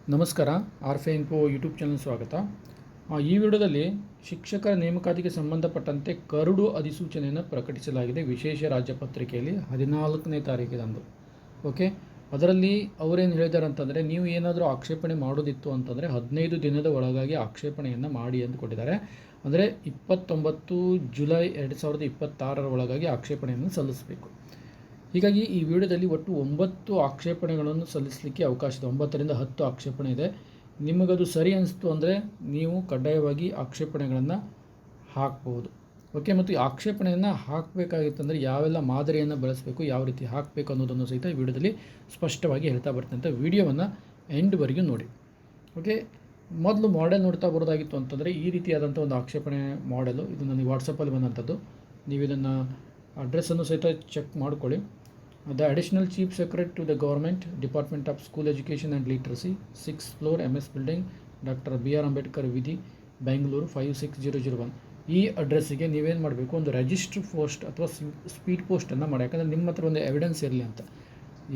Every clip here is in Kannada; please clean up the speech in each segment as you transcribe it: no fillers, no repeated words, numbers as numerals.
ನಮಸ್ಕಾರ. ಆರ್ಫೆ ಇನ್ಫೋ ಯೂಟ್ಯೂಬ್ ಚಾನಲ್ ಸ್ವಾಗತ. ಈ ವಿಡಿಯೋದಲ್ಲಿ ಶಿಕ್ಷಕರ ನೇಮಕಾತಿಗೆ ಸಂಬಂಧಪಟ್ಟಂತೆ ಕರಡು ಅಧಿಸೂಚನೆಯನ್ನು ಪ್ರಕಟಿಸಲಾಗಿದೆ ವಿಶೇಷ ರಾಜ್ಯ ಪತ್ರಿಕೆಯಲ್ಲಿ 14ನೇ ತಾರೀಕಿನಂದು. ಓಕೆ, ಅದರಲ್ಲಿ ಅವರೇನು ಹೇಳಿದ್ದಾರೆ ಅಂತಂದರೆ, ನೀವು ಏನಾದರೂ ಆಕ್ಷೇಪಣೆ ಮಾಡೋದಿತ್ತು ಅಂತಂದರೆ 15 ದಿನದ ಒಳಗಾಗಿ ಆಕ್ಷೇಪಣೆಯನ್ನು ಮಾಡಿ ಅಂತ ಕೊಟ್ಟಿದ್ದಾರೆ. ಅಂದರೆ 29 ಜುಲೈ 2026 ಒಳಗಾಗಿ ಆಕ್ಷೇಪಣೆಯನ್ನು ಸಲ್ಲಿಸಬೇಕು. ಹೀಗಾಗಿ ಈ ವಿಡಿಯೋದಲ್ಲಿ ಒಟ್ಟು 9 ಆಕ್ಷೇಪಣೆಗಳನ್ನು ಸಲ್ಲಿಸಲಿಕ್ಕೆ ಅವಕಾಶ ಇದೆ. 9ರಿಂದ 10 ಆಕ್ಷೇಪಣೆ ಇದೆ. ನಿಮಗದು ಸರಿ ಅನಿಸ್ತು ಅಂದರೆ ನೀವು ಕಡ್ಡಾಯವಾಗಿ ಆಕ್ಷೇಪಣೆಗಳನ್ನು ಹಾಕ್ಬೋದು. ಓಕೆ, ಮತ್ತು ಈ ಆಕ್ಷೇಪಣೆಯನ್ನು ಹಾಕಬೇಕಾಗಿತ್ತಂದರೆ ಯಾವೆಲ್ಲ ಮಾದರಿಯನ್ನು ಬಳಸಬೇಕು, ಯಾವ ರೀತಿ ಹಾಕಬೇಕು ಅನ್ನೋದನ್ನು ಸಹಿತ ಈ ವಿಡಿಯೋದಲ್ಲಿ ಸ್ಪಷ್ಟವಾಗಿ ಹೇಳ್ತಾ ಬರ್ತೀನಿ ಅಂತ ವಿಡಿಯೋವನ್ನು ಎಂಡ್ವರೆಗೂ ನೋಡಿ. ಓಕೆ, ಮೊದಲು ಮಾಡೆಲ್ ನೋಡ್ತಾ ಬರೋದಾಗಿತ್ತು ಅಂತಂದರೆ ಈ ರೀತಿಯಾದಂಥ ಒಂದು ಆಕ್ಷೇಪಣೆ ಮಾಡೆಲು. ಇದು ನನಗೆ ವಾಟ್ಸಪ್ಪಲ್ಲಿ ಬಂದಂಥದ್ದು. ನೀವು ಇದನ್ನು ಅಡ್ರೆಸ್ಸನ್ನು ಸಹಿತ ಚೆಕ್ ಮಾಡ್ಕೊಳ್ಳಿ. The Additional Chief Secretary to the Government, Department of School Education and Literacy, 6th floor MS Building, Dr. B.R. Ambedkar Vidhi, Bengaluru 56001. ಈ ಅಡ್ರೆಸ್ಸಿಗೆ ನೀವೇನು ಮಾಡಬೇಕು, ಒಂದು ರಿಜಿಸ್ಟರ್ ಪೋಸ್ಟ್ ಅಥವಾ ಸ್ಪೀಡ್ ಪೋಸ್ಟನ್ನು ಮಾಡಿ. ಯಾಕಂದರೆ ನಿಮ್ಮ ಹತ್ರ ಒಂದು ಎವಿಡೆನ್ಸ್ ಇರಲಿ ಅಂತ.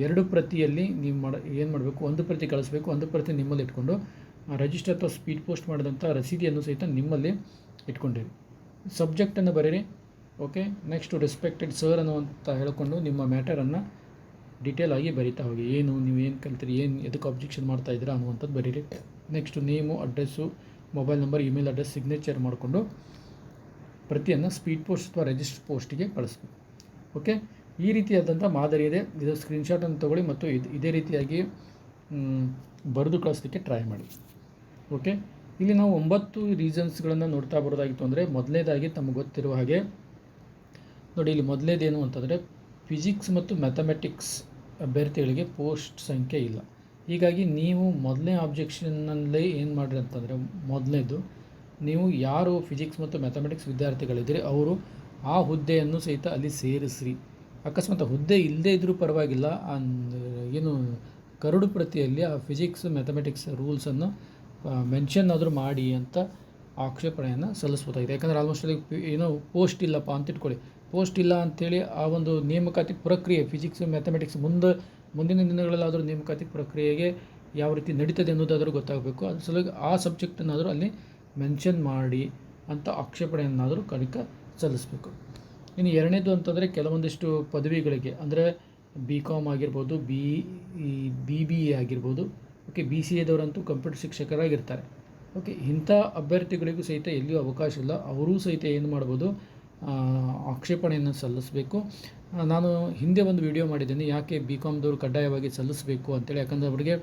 2 ಪ್ರತಿಯಲ್ಲಿ ನೀವು ಏನು ಮಾಡಬೇಕು, ಒಂದು ಪ್ರತಿ ಕಳಿಸ್ಬೇಕು, ಒಂದು ಪ್ರತಿ ನಿಮ್ಮಲ್ಲಿ ಇಟ್ಕೊಂಡು ರಿಜಿಸ್ಟರ್ ಅಥವಾ ಸ್ಪೀಡ್ ಪೋಸ್ಟ್ ಮಾಡಿದಂಥ ರಸೀದಿಯನ್ನು ಸಹಿತ ನಿಮ್ಮಲ್ಲಿ ಇಟ್ಕೊಂಡಿರಿ. ಸಬ್ಜೆಕ್ಟನ್ನು ಬರೀರಿ. ಓಕೆ, ನೆಕ್ಸ್ಟು ರೆಸ್ಪೆಕ್ಟೆಡ್ ಸರ್ ಅನ್ನುವಂತ ಹೇಳಿಕೊಂಡು ನಿಮ್ಮ ಮ್ಯಾಟರನ್ನು ಡೀಟೇಲ್ ಆಗಿ ಬರೀತಾ ಹೋಗಿ. ನೀವು ಏನು ಕಲ್ತೀರಿ, ಎದಕ್ಕೆ ಅಬ್ಜೆಕ್ಷನ್ ಮಾಡ್ತಾ ಇದ್ದೀರಾ ಅನ್ನುವಂಥದ್ದು ಬರೀರಿ. Next name, address, mobile number, email address, signature ಮಾಡಿಕೊಂಡು ಪ್ರತಿಯನ್ನು ಸ್ಪೀಡ್ ಪೋಸ್ಟ್ ಅಥವಾ ರಿಜಿಸ್ಟರ್ ಪೋಸ್ಟಿಗೆ ಕಳಿಸ್ಬೇಕು. ಓಕೆ, ಈ ರೀತಿಯಾದಂಥ ಮಾದರಿ ಇದೆ. ಇದು ಸ್ಕ್ರೀನ್ಶಾಟನ್ನು ತೊಗೊಳ್ಳಿ ಮತ್ತು ಇದೇ ರೀತಿಯಾಗಿ ಬರೆದು ಕಳಿಸ್ಲಿಕ್ಕೆ ಟ್ರೈ ಮಾಡಿ. ಓಕೆ, ಇಲ್ಲಿ ನಾವು 9 ರೀಸನ್ಸ್ಗಳನ್ನು ನೋಡ್ತಾ ಬರೋದಾಗಿತ್ತು. ಅಂದರೆ ಮೊದಲನೇದಾಗಿ ತಮಗೆ ಗೊತ್ತಿರುವ ಹಾಗೆ ನೋಡಿ, ಇಲ್ಲಿ ಮೊದಲೇದೇನು ಅಂತಂದರೆ ಫಿಸಿಕ್ಸ್ ಮತ್ತು ಮ್ಯಾಥಮೆಟಿಕ್ಸ್ ಅಭ್ಯರ್ಥಿಗಳಿಗೆ ಪೋಸ್ಟ್ ಸಂಖ್ಯೆ ಇಲ್ಲ. ಹೀಗಾಗಿ ನೀವು ಮೊದಲನೇ ಆಬ್ಜೆಕ್ಷನ್ನಲ್ಲೇ ಏನು ಮಾಡಿರಿ ಅಂತಂದರೆ, ಮೊದಲನೇದು ನೀವು ಯಾರು ಫಿಸಿಕ್ಸ್ ಮತ್ತು ಮ್ಯಾಥಮೆಟಿಕ್ಸ್ ವಿದ್ಯಾರ್ಥಿಗಳಿದ್ದೀರಿ ಅವರು ಆ ಹುದ್ದೆಯನ್ನು ಸಹಿತ ಅಲ್ಲಿ ಸೇರಿಸ್ರಿ. ಅಕಸ್ಮಾತ್ ಹುದ್ದೆ ಇಲ್ಲದೇ ಇದ್ದರೂ ಪರವಾಗಿಲ್ಲ, ಏನು ಕರಡು ಪ್ರತಿಯಲ್ಲಿ ಆ ಫಿಸಿಕ್ಸ್ ಮ್ಯಾಥಮೆಟಿಕ್ಸ್ ರೂಲ್ಸನ್ನು ಮೆನ್ಷನ್ ಆದರೂ ಮಾಡಿ ಅಂತ ಆಕ್ಷೇಪಣೆಯನ್ನು ಸಲ್ಲಿಸ್ಬೋದಾಗಿದೆ. ಯಾಕಂದರೆ ಆಲ್ಮೋಸ್ಟ್ ಅಲ್ಲಿ ಏನೋ ಪೋಸ್ಟ್ ಇಲ್ಲಪ್ಪ ಅಂತ ಇಟ್ಕೊಳ್ಳಿ. ಪೋಸ್ಟ್ ಇಲ್ಲ ಅಂಥೇಳಿ ಆ ಒಂದು ನೇಮಕಾತಿ ಪ್ರಕ್ರಿಯೆ ಫಿಸಿಕ್ಸ್ ಮ್ಯಾಥಮೆಟಿಕ್ಸ್ ಮುಂದಿನ ದಿನಗಳಲ್ಲಾದರೂ ನೇಮಕಾತಿ ಪ್ರಕ್ರಿಯೆಗೆ ಯಾವ ರೀತಿ ನಡೀತದೆ ಅನ್ನೋದಾದರೂ ಗೊತ್ತಾಗಬೇಕು. ಅದ್ರ ಸಲುವಾಗಿ ಆ ಸಬ್ಜೆಕ್ಟನ್ನಾದರೂ ಅಲ್ಲಿ ಮೆನ್ಷನ್ ಮಾಡಿ ಅಂತ ಆಕ್ಷೇಪಣೆಯನ್ನಾದರೂ ಸಲ್ಲಿಸಬೇಕು. ಇನ್ನು ಎರಡನೇದು ಅಂತಂದರೆ ಕೆಲವೊಂದಿಷ್ಟು ಪದವಿಗಳಿಗೆ, ಅಂದರೆ BCom ಆಗಿರ್ಬೋದು, BBA ಆಗಿರ್ಬೋದು, ಓಕೆ, BCA ದವರಂತೂ ಕಂಪ್ಯೂಟರ್ ಶಿಕ್ಷಕರಾಗಿರ್ತಾರೆ. ಓಕೆ, ಇಂಥ ಅಭ್ಯರ್ಥಿಗಳಿಗೂ ಸಹಿತ ಎಲ್ಲಿಯೂ ಅವಕಾಶ ಇಲ್ಲ. ಅವರೂ ಸಹಿತ ಏನು ಮಾಡ್ಬೋದು, ಆಕ್ಷೇಪಣೆಯನ್ನು ಸಲ್ಲಿಸಬೇಕು. ನಾನು ಹಿಂದೆ ಒಂದು ವಿಡಿಯೋ ಮಾಡಿದ್ದೀನಿ, ಯಾಕೆ BComದವರು ಕಡ್ಡಾಯವಾಗಿ ಸಲ್ಲಿಸಬೇಕು ಅಂತೇಳಿ. ಯಾಕಂದರೆ ಅವರಿಗೆ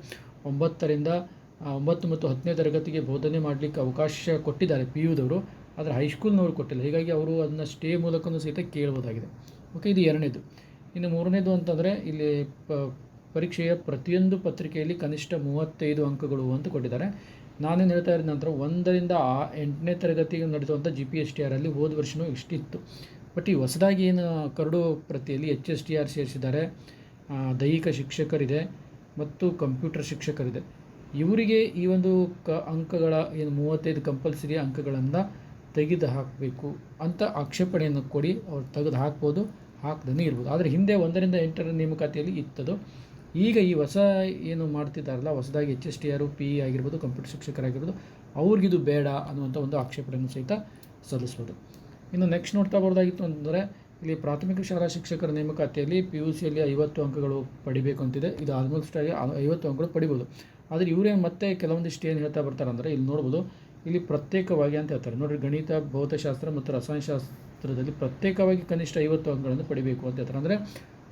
9 ಮತ್ತು 10ನೇ ತರಗತಿಗೆ ಬೋಧನೆ ಮಾಡಲಿಕ್ಕೆ ಅವಕಾಶ ಕೊಟ್ಟಿದ್ದಾರೆ PUದವರು, ಆದರೆ ಹೈಸ್ಕೂಲ್ನವರು ಕೊಟ್ಟಿಲ್ಲ. ಹೀಗಾಗಿ ಅವರು ಅದನ್ನು ಸ್ಟೇ ಮೂಲಕವೂ ಸಹಿತ ಕೇಳ್ಬೋದಾಗಿದೆ. ಓಕೆ, ಇದು ಎರಡನೇದು. ಇನ್ನು ಮೂರನೇದು ಅಂತಂದರೆ ಇಲ್ಲಿ ಪರೀಕ್ಷೆಯ ಪ್ರತಿಯೊಂದು ಪತ್ರಿಕೆಯಲ್ಲಿ ಕನಿಷ್ಠ 35 ಅಂಕಗಳು ಅಂತ ಕೊಟ್ಟಿದ್ದಾರೆ. ನಾನೇನು ಹೇಳ್ತಾ ಇದ್ದ ನಂತರ 1ರಿಂದ 8ನೇ ತರಗತಿಗೆ ನಡೆಸುವಂಥ GPSTR ಅಲ್ಲಿ ಹೋದ ವರ್ಷವೂ ಇಷ್ಟಿತ್ತು. ಬಟ್ ಈ ಹೊಸದಾಗಿ ಏನು ಕರಡು ಪ್ರತಿಯಲ್ಲಿ HSTR ಸೇರಿಸಿದ್ದಾರೆ. ದೈಹಿಕ ಶಿಕ್ಷಕರಿದೆ ಮತ್ತು ಕಂಪ್ಯೂಟರ್ ಶಿಕ್ಷಕರಿದೆ. ಇವರಿಗೆ ಈ ಒಂದು ಅಂಕಗಳ ಏನು 35 ಕಂಪಲ್ಸರಿ ಅಂಕಗಳನ್ನು ತೆಗೆದು ಹಾಕಬೇಕು ಅಂತ ಆಕ್ಷೇಪಣೆಯನ್ನು ಕೊಡಿ. ಅವ್ರು ತೆಗೆದು ಹಾಕ್ಬೋದು, ಹಾಕ್ದೇ ಇರ್ಬೋದು. ಆದರೆ ಹಿಂದೆ 1ರಿಂದ 8ರ ನೇಮಕಾತಿಯಲ್ಲಿ ಇತ್ತದು. ಈಗ ಈ ಹೊಸ ಏನು ಮಾಡ್ತಿದ್ದಾರಲ್ಲ, ಹೊಸದಾಗಿ HSTR, PE ಆಗಿರ್ಬೋದು, ಕಂಪ್ಯೂಟರ್ ಶಿಕ್ಷಕರಾಗಿರ್ಬೋದು, ಅವ್ರಿಗಿದು ಬೇಡ ಅನ್ನುವಂಥ ಒಂದು ಆಕ್ಷೇಪಣೆಯನ್ನು ಸಹಿತ ಸಲ್ಲಿಸ್ಬೋದು. ಇನ್ನು ನೆಕ್ಸ್ಟ್ ನೋಡ್ತಾ ಬರೋದಾಗಿತ್ತು ಅಂತಂದರೆ, ಇಲ್ಲಿ ಪ್ರಾಥಮಿಕ ಶಾಲಾ ಶಿಕ್ಷಕರ ನೇಮಕಾತಿಯಲ್ಲಿ PUCಯಲ್ಲಿ 50 ಅಂಕಗಳು ಪಡಿಬೇಕು ಅಂತಿದೆ. ಇದು ಆಲ್ಮೋಸ್ಟ್ ಆಗಿ 50 ಅಂಕಗಳು ಪಡಿಬೋದು. ಆದರೆ ಇವರೇ ಮತ್ತೆ ಕೆಲವೊಂದಿಷ್ಟು ಏನು ಹೇಳ್ತಾ ಬರ್ತಾರೆ ಅಂದರೆ, ಇಲ್ಲಿ ನೋಡ್ಬೋದು, ಇಲ್ಲಿ ಪ್ರತ್ಯೇಕವಾಗಿ ಅಂತ ಹೇಳ್ತಾರೆ. ನೋಡಿರಿ, ಗಣಿತ, ಭೌತಶಾಸ್ತ್ರ ಮತ್ತು ರಸಾಯನಶಾಸ್ತ್ರದಲ್ಲಿ ಪ್ರತ್ಯೇಕವಾಗಿ ಕನಿಷ್ಠ 50 ಅಂಕಗಳನ್ನು ಪಡಿಬೇಕು ಅಂತ ಹೇಳ್ತಾರೆ. ಅಂದರೆ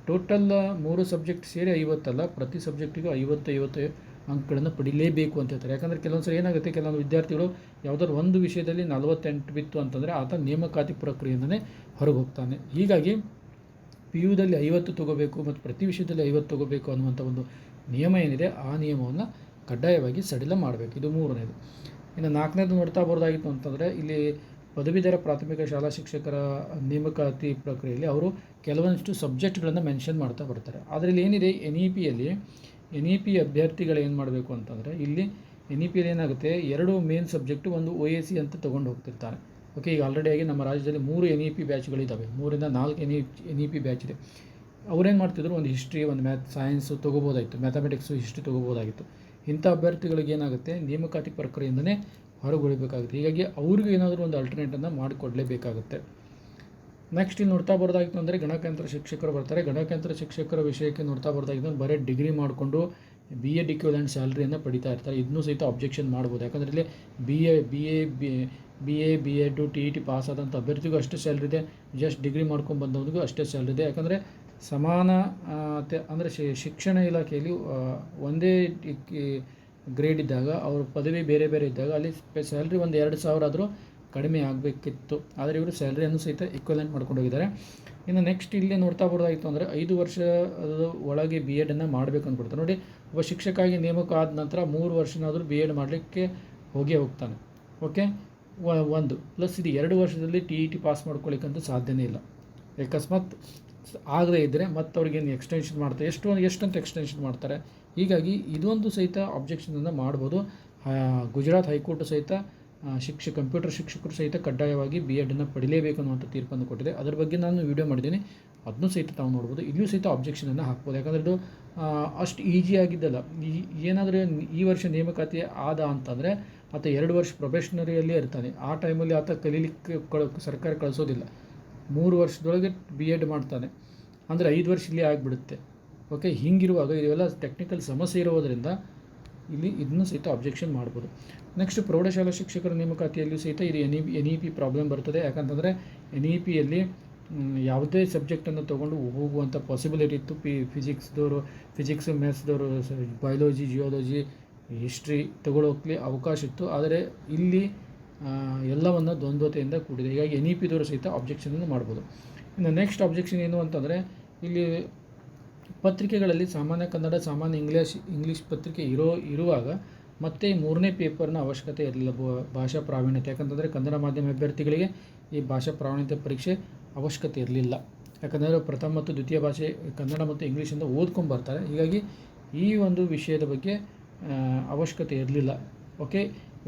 ಟೋಟಲ್ 3 ಸಬ್ಜೆಕ್ಟ್ ಸೇರಿ 50 ಅಲ್ಲ, ಪ್ರತಿ ಸಬ್ಜೆಕ್ಟಿಗೂ 50 ಅಂಕಗಳನ್ನು ಪಡಿಲೇಬೇಕು ಅಂತ ಹೇಳ್ತಾರೆ. ಯಾಕಂದರೆ ಕೆಲವೊಂದು ಸರಿ ಏನಾಗುತ್ತೆ, ಕೆಲವೊಂದು ವಿದ್ಯಾರ್ಥಿಗಳು ಯಾವುದಾದ್ರು ಒಂದು ವಿಷಯದಲ್ಲಿ 48 ಬಿತ್ತು ಅಂತಂದರೆ ಆತ ನೇಮಕಾತಿ ಪ್ರಕ್ರಿಯೆಯಿಂದನೇ ಹೊರಗೆ ಹೋಗ್ತಾನೆ. ಹೀಗಾಗಿ PUದಲ್ಲಿ 50 ತೊಗೋಬೇಕು ಮತ್ತು ಪ್ರತಿ ವಿಷಯದಲ್ಲಿ 50 ತೊಗೋಬೇಕು ಅನ್ನುವಂಥ ಒಂದು ನಿಯಮ ಏನಿದೆ, ಆ ನಿಯಮವನ್ನು ಕಡ್ಡಾಯವಾಗಿ ಸಡಿಲ ಮಾಡಬೇಕು. ಇದು ಮೂರನೇದು. ಇನ್ನು ನಾಲ್ಕನೇದು ನೋಡ್ತಾ ಬರೋದಾಗಿತ್ತು ಅಂತಂದರೆ, ಇಲ್ಲಿ ಪದವೀಧರ ಪ್ರಾಥಮಿಕ ಶಾಲಾ ಶಿಕ್ಷಕರ ನೇಮಕಾತಿ ಪ್ರಕ್ರಿಯೆಯಲ್ಲಿ ಅವರು ಕೆಲವೊಂದಿಷ್ಟು ಸಬ್ಜೆಕ್ಟ್ಗಳನ್ನು ಮೆನ್ಷನ್ ಮಾಡ್ತಾ ಬರ್ತಾರೆ. ಆದರೆ ಇಲ್ಲಿ ಏನಿದೆ, NEP ಅಭ್ಯರ್ಥಿಗಳು ಏನು ಮಾಡಬೇಕು ಅಂತಂದರೆ, ಇಲ್ಲಿ NEPಯಲ್ಲಿ ಏನಾಗುತ್ತೆ, 2 ಮೇನ್ ಸಬ್ಜೆಕ್ಟು, ಒಂದು OAC ಅಂತ ತೊಗೊಂಡು ಹೋಗ್ತಿರ್ತಾರೆ. ಓಕೆ, ಈಗ ಆಲ್ರೆಡಿ ಆಗಿ ನಮ್ಮ ರಾಜ್ಯದಲ್ಲಿ 3 NEP ಬ್ಯಾಚ್ಗಳಿದ್ದಾವೆ. 3ರಿಂದ 4 NEP ಬ್ಯಾಚ್ ಇದೆ. ಅವ್ರೇನು ಮಾಡ್ತಿದ್ರು, ಒಂದು ಹಿಸ್ಟ್ರಿ, ಒಂದು ಸೈನ್ಸು ತೊಗೋಬೋದಾಗಿತ್ತು, ಮ್ಯಾಥಮೆಟಿಕ್ಸು, ಹಿಸ್ಟ್ರಿ ತೊಗೋಬೋದಾಗಿತ್ತು. ಇಂಥ ಅಭ್ಯರ್ಥಿಗಳಿಗೆ ಏನಾಗುತ್ತೆ, ನೇಮಕಾತಿ ಪ್ರಕ್ರಿಯೆಯಿಂದನೇ ಹೊರಗುಳಿಬೇಕಾಗುತ್ತೆ. ಹೀಗಾಗಿ ಅವ್ರಿಗೂ ಏನಾದರೂ ಒಂದು ಅಲ್ಟರ್ನೇಟನ್ನು ಮಾಡಿಕೊಡಲೇಬೇಕಾಗುತ್ತೆ. ನೆಕ್ಸ್ಟ್ ಇಲ್ಲಿ ನೋಡ್ತಾ ಬರೋದಾಗಿತ್ತು ಅಂದರೆ ಗಣಕಯಂತ್ರ ಶಿಕ್ಷಕರು ಬರ್ತಾರೆ. ಗಣಕಯಂತ್ರ ಶಿಕ್ಷಕರ ವಿಷಯಕ್ಕೆ ನೋಡ್ತಾ ಬರೋದಾಗಿತ್ತು, ಬರೀ ಡಿಗ್ರಿ ಮಾಡಿಕೊಂಡು BEd ಇಕ್ವಿಲೆಂಟ್ ಸ್ಯಾಲ್ರಿಯನ್ನು ಪಡಿತಾ ಇರ್ತಾರೆ. ಇದನ್ನೂ ಸಹಿತ ಅಬ್ಜೆಕ್ಷನ್ ಮಾಡ್ಬೋದು. ಯಾಕಂದರೆ ಇಲ್ಲಿ BA TET ಪಾಸ್ ಆದಂಥ ಅಭ್ಯರ್ಥಿಗೂ ಅಷ್ಟೇ ಸ್ಯಾಲ್ರಿ ಇದೆ, ಜಸ್ಟ್ ಡಿಗ್ರಿ ಮಾಡ್ಕೊಂಡು ಬಂದವನಿಗೂ ಅಷ್ಟೇ ಸ್ಯಾಲ್ರಿ ಇದೆ. ಯಾಕಂದರೆ ಸಮಾನ ಅಂದರೆ ಶಿಕ್ಷಣ ಇಲಾಖೆಯಲ್ಲಿ ಒಂದೇ ಗ್ರೇಡ್ ಇದ್ದಾಗ, ಅವ್ರ ಪದವಿ ಬೇರೆ ಬೇರೆ ಇದ್ದಾಗ ಅಲ್ಲಿ ಸ್ಯಾಲ್ರಿ ಒಂದು 2,000 ಆದರೂ ಕಡಿಮೆ ಆಗಬೇಕಿತ್ತು. ಆದರೆ ಇವರು ಸ್ಯಾಲ್ರಿಯನ್ನು ಸಹಿತ ಈಕ್ವಲೆಂಟ್ ಮಾಡ್ಕೊಂಡು ಹೋಗಿದ್ದಾರೆ. ಇನ್ನು ನೆಕ್ಸ್ಟ್ ಇಲ್ಲಿ ನೋಡ್ತಾ ಬರೋದಾಗಿತ್ತು ಅಂದರೆ 5 ವರ್ಷದ ಒಳಗೆ BEdನ್ನು ಮಾಡಬೇಕು ಅಂದ್ಕೊಡ್ತಾರೆ. ನೋಡಿ, ಒಬ್ಬ ಶಿಕ್ಷಕಾಗಿ ನೇಮಕ ಆದ ನಂತರ 3 ವರ್ಷನಾದರೂ BEd ಮಾಡಲಿಕ್ಕೆ ಹೋಗ್ತಾನೆ. ಓಕೆ, ಒಂದು ಪ್ಲಸ್ ಇದು 2 ವರ್ಷದಲ್ಲಿ TET ಪಾಸ್ ಮಾಡ್ಕೊಳ್ಳಿಕ್ಕಂತೂ ಸಾಧ್ಯನೇ ಇಲ್ಲ. ಅಕಸ್ಮಾತ್ ಆಗದೇ ಇದ್ದರೆ ಮತ್ತೆ ಅವ್ರಿಗೇನು ಎಕ್ಸ್ಟೆನ್ಷನ್ ಮಾಡ್ತಾರೆ, ಎಷ್ಟಂತ ಎಕ್ಸ್ಟೆನ್ಷನ್ ಮಾಡ್ತಾರೆ. ಹೀಗಾಗಿ ಇದೊಂದು ಸಹಿತ ಅಬ್ಜೆಕ್ಷನನ್ನು ಮಾಡ್ಬೋದು. ಗುಜರಾತ್ ಹೈಕೋರ್ಟ್ ಸಹಿತ ಕಂಪ್ಯೂಟರ್ ಶಿಕ್ಷಕರು ಸಹಿತ ಕಡ್ಡಾಯವಾಗಿ BEdನ್ನು ಪಡಿಲೇಬೇಕು ಅನ್ನುವಂಥ ತೀರ್ಪನ್ನು ಕೊಟ್ಟಿದೆ. ಅದರ ಬಗ್ಗೆ ನಾನು ವಿಡಿಯೋ ಮಾಡಿದ್ದೀನಿ, ಅದನ್ನೂ ಸಹಿತ ತಾವು ನೋಡ್ಬೋದು. ಇಲ್ಲಿಯೂ ಸಹಿತ ಅಬ್ಜೆಕ್ಷನನ್ನು ಹಾಕ್ಬೋದು. ಯಾಕಂದರೆ ಇದು ಅಷ್ಟು ಈಸಿ ಆಗಿದ್ದಲ್ಲ. ಏನಾದರೂ ಈ ವರ್ಷ ನೇಮಕಾತಿ ಆದ ಅಂತಂದರೆ ಆತ 2 ವರ್ಷ ಪ್ರೊಬೇಷನರಿಯಲ್ಲೇ ಇರ್ತಾನೆ. ಆ ಟೈಮಲ್ಲಿ ಆತ ಕಲೀಲಿಕ್ಕೆ ಸರ್ಕಾರ ಕಳಿಸೋದಿಲ್ಲ. 3 ವರ್ಷದೊಳಗೆ BEd ಮಾಡ್ತಾನೆ ಅಂದರೆ 5 ವರ್ಷ ಇಲ್ಲೇ ಆಗಿಬಿಡುತ್ತೆ. ಓಕೆ, ಹೀಗಿರುವಾಗ ಇವೆಲ್ಲ ಟೆಕ್ನಿಕಲ್ ಸಮಸ್ಯೆ ಇರೋದರಿಂದ ಇಲ್ಲಿ ಇದನ್ನು ಸಹಿತ ಅಬ್ಜೆಕ್ಷನ್ ಮಾಡ್ಬೋದು. ನೆಕ್ಸ್ಟ್ ಪ್ರೌಢಶಾಲಾ ಶಿಕ್ಷಕರ ನೇಮಕಾತಿಯಲ್ಲೂ ಸಹಿತ ಇದು NEP ಪ್ರಾಬ್ಲಮ್ ಬರ್ತದೆ. ಯಾಕಂತಂದರೆ NEPಯಲ್ಲಿ ಯಾವುದೇ ಸಬ್ಜೆಕ್ಟನ್ನು ತೊಗೊಂಡು ಹೋಗುವಂಥ ಪಾಸಿಬಿಲಿಟಿ ಇತ್ತು. ಫಿಸಿಕ್ಸ್ ಮ್ಯಾಥ್ಸ್ದವರು, ಬಯಾಲಜಿ, ಜಿಯಾಲಜಿ, ಹಿಸ್ಟ್ರಿ ತಗೊಳ್ಳೋಕ್ಕೆ ಅವಕಾಶ ಇತ್ತು. ಆದರೆ ಇಲ್ಲಿ ಎಲ್ಲವನ್ನು ದ್ವಂದ್ವತೆಯಿಂದ ಕೂಡಿದೆ. ಹೀಗಾಗಿ NEPದವರು ಸಹಿತ ಅಬ್ಜೆಕ್ಷನನ್ನು ಮಾಡ್ಬೋದು. ಇನ್ನು ನೆಕ್ಸ್ಟ್ ಅಬ್ಜೆಕ್ಷನ್ ಏನು ಅಂತಂದರೆ, ಇಲ್ಲಿ ಪತ್ರಿಕೆಗಳಲ್ಲಿ ಸಾಮಾನ್ಯ ಕನ್ನಡ, ಸಾಮಾನ್ಯ ಇಂಗ್ಲೀಷ್ ಪತ್ರಿಕೆ ಇರುವಾಗ ಮತ್ತೆ 3ನೇ ಪೇಪರ್ನ ಅವಶ್ಯಕತೆ ಇರಲಿಲ್ಲ, ಭಾಷಾ ಪ್ರಾವೀಣ್ಯತೆ. ಯಾಕಂತಂದರೆ ಕನ್ನಡ ಮಾಧ್ಯಮ ಅಭ್ಯರ್ಥಿಗಳಿಗೆ ಈ ಭಾಷಾ ಪ್ರಾವೀಣ್ಯತೆ ಪರೀಕ್ಷೆ ಅವಶ್ಯಕತೆ ಇರಲಿಲ್ಲ. ಯಾಕಂದರೆ ಪ್ರಥಮ ಮತ್ತು ದ್ವಿತೀಯ ಭಾಷೆ ಕನ್ನಡ ಮತ್ತು ಇಂಗ್ಲೀಷಿಂದ ಓದ್ಕೊಂಡ್ಬರ್ತಾರೆ. ಹೀಗಾಗಿ ಈ ಒಂದು ವಿಷಯದ ಬಗ್ಗೆ ಅವಶ್ಯಕತೆ ಇರಲಿಲ್ಲ. ಓಕೆ,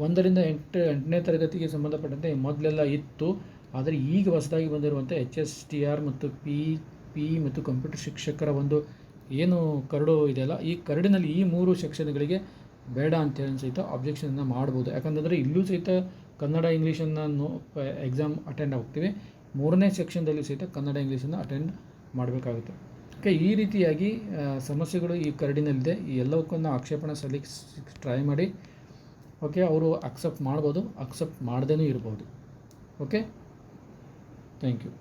1ರಿಂದ 8ನೇ ತರಗತಿಗೆ ಸಂಬಂಧಪಟ್ಟಂತೆ ಮೊದಲೆಲ್ಲ ಇತ್ತು. ಆದರೆ ಈಗ ಹೊಸದಾಗಿ ಬಂದಿರುವಂಥ HSTR ಮತ್ತು PE ಮತ್ತು ಕಂಪ್ಯೂಟರ್ ಶಿಕ್ಷಕರ ಒಂದು ಏನು ಕರಡು ಇದೆಯಲ್ಲ, ಈ ಕರಡಿನಲ್ಲಿ ಈ 3 ಸೆಕ್ಷನ್ಗಳಿಗೆ ಬೇಡ ಅಂತೇಳಿ ಸಹಿತ ಅಬ್ಜೆಕ್ಷನನ್ನು ಮಾಡ್ಬೋದು. ಯಾಕಂತಂದರೆ ಇಲ್ಲೂ ಸಹಿತ ಕನ್ನಡ ಇಂಗ್ಲೀಷನ್ನು ಎಕ್ಸಾಮ್ ಅಟೆಂಡ್ ಆಗ್ತೀವಿ, 3ನೇ ಸೆಕ್ಷನ್ದಲ್ಲಿ ಸಹಿತ ಕನ್ನಡ ಇಂಗ್ಲೀಷನ್ನು ಅಟೆಂಡ್ ಮಾಡಬೇಕಾಗುತ್ತೆ. ಓಕೆ, ಈ ರೀತಿಯಾಗಿ ಸಮಸ್ಯೆಗಳು ಈ ಕರಡಿನಲ್ಲಿದೆ. ಈ ಎಲ್ಲವಕ್ಕೂ ಆಕ್ಷೇಪಣೆ ಸಲ್ಲಿಸಿ ಟ್ರೈ ಮಾಡಿ. ಓಕೆ, ಅವರು ಅಕ್ಸೆಪ್ಟ್ ಮಾಡ್ಬೋದು, ಅಕ್ಸೆಪ್ಟ್ ಮಾಡದೇನೂ ಇರ್ಬೋದು. Okay, thank you.